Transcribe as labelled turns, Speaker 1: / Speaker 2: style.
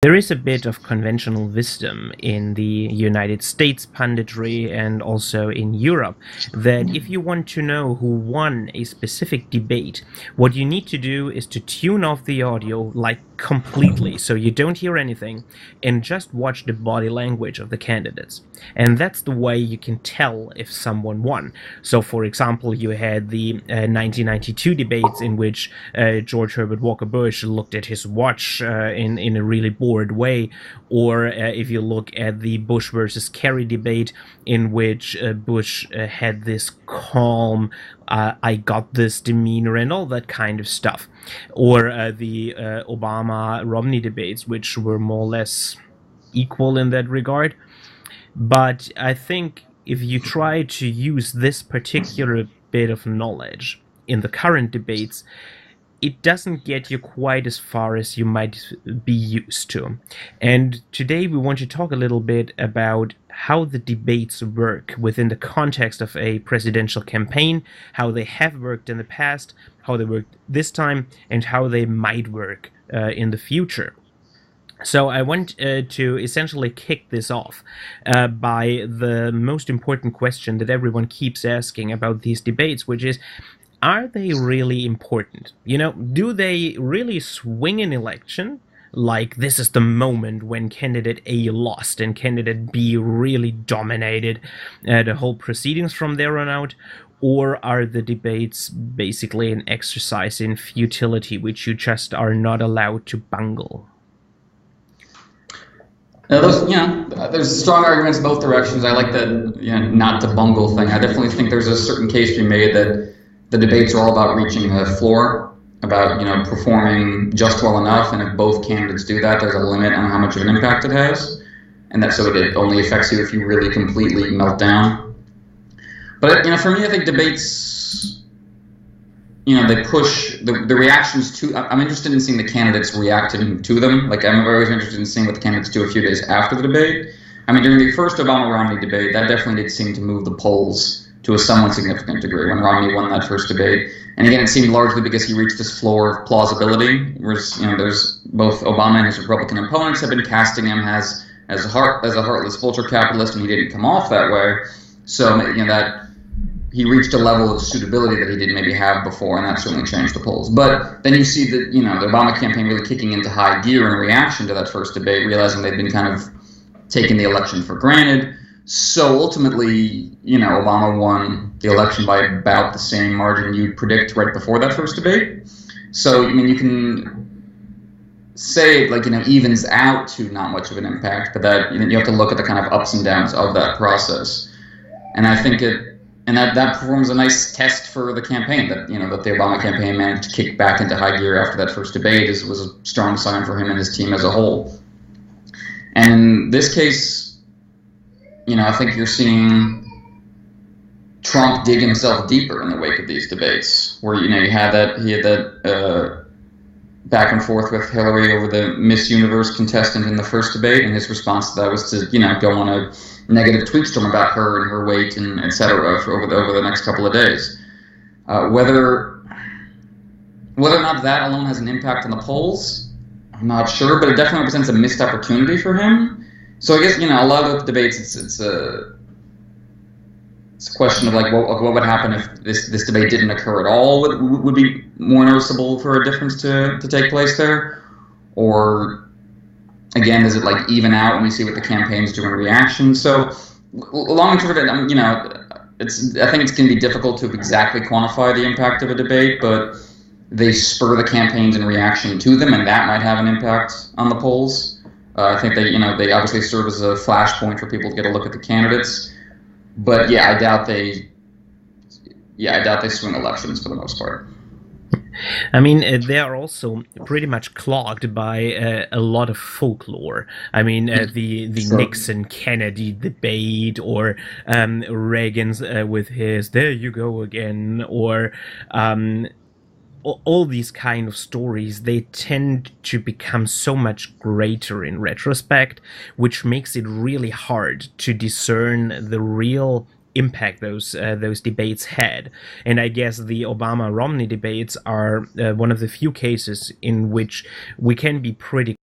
Speaker 1: There is a bit of conventional wisdom in the United States punditry and also in Europe that if you want to know who won a specific debate, what you need to do is to tune off the audio like completely so you don't hear anything and just watch the body language of the candidates. And that's the way you can tell if someone won. So, for example, you had the 1992 debates in which George Herbert Walker Bush looked at his watch in a really bored way, or if you look at the Bush versus Kerry debate in which Bush had this calm, I got this demeanor and all that kind of stuff, or the Obama-Romney debates, which were more or less equal in that regard. But I think if you try to use this particular bit of knowledge in the current debates, it doesn't get you quite as far as you might be used to. And today we want to talk a little bit about how the debates work within the context of a presidential campaign, how they have worked in the past, how they worked this time, and how they might work in the future. So I want to essentially kick this off by the most important question that everyone keeps asking about these debates, which is, are they really important? You know, do they really swing an election? Like, this is the moment when candidate A lost and candidate B really dominated the whole proceedings from there on out? Or are the debates basically an exercise in futility, which you just are not allowed to bungle?
Speaker 2: There's strong arguments both directions. I like the not to bungle thing. I definitely think there's a certain case to be made that the debates are all about reaching a floor, about performing just well enough, and if both candidates do that, there's a limit on how much of an impact it has, and that so it only affects you if you really completely melt down. But for me, I think debates, they push the reactions to. I'm interested in seeing the candidates reacting to them. Like, I'm always interested in seeing what the candidates do a few days after the debate. I mean, during the first Obama-Romney debate, that definitely did seem to move the polls to a somewhat significant degree when Romney won that first debate. And again, it seemed largely because he reached this floor of plausibility, whereas there's both Obama and his Republican opponents have been casting him as a heartless vulture capitalist, and he didn't come off that way. So that he reached a level of suitability that he didn't maybe have before, and that certainly changed the polls. But then you see that the Obama campaign really kicking into high gear in reaction to that first debate, realizing they'd been kind of taking the election for granted. So ultimately, Obama won the election by about the same margin you'd predict right before that first debate. So, you can say it evens out to not much of an impact, but that you have to look at the kind of ups and downs of that process. And I think that performs a nice test for the campaign, that that the Obama campaign managed to kick back into high gear after that first debate was a strong sign for him and his team as a whole. And in this case, I think you're seeing Trump dig himself deeper in the wake of these debates, where he had that back and forth with Hillary over the Miss Universe contestant in the first debate, and his response to that was to go on a negative tweet storm about her and her weight and etc. over the next couple of days. Whether or not that alone has an impact on the polls, I'm not sure, but it definitely represents a missed opportunity for him. So I guess a lot of the debates, it's a question of what would happen if this debate didn't occur at all? Would be more noticeable for a difference to take place there, or again, does it even out when we see what the campaigns do in reaction? So long and short of it, I think it's going to be difficult to exactly quantify the impact of a debate, but they spur the campaigns in reaction to them, and that might have an impact on the polls. I think they obviously serve as a flashpoint for people to get a look at the candidates, but I doubt they swing elections for the most part.
Speaker 1: I mean, they are also pretty much clogged by a lot of folklore. I mean, the Nixon-Kennedy debate, or Reagan's with his "there you go again," or all these kind of stories, they tend to become so much greater in retrospect, which makes it really hard to discern the real impact those debates had. And I guess the Obama-Romney debates are one of the few cases in which we can be pretty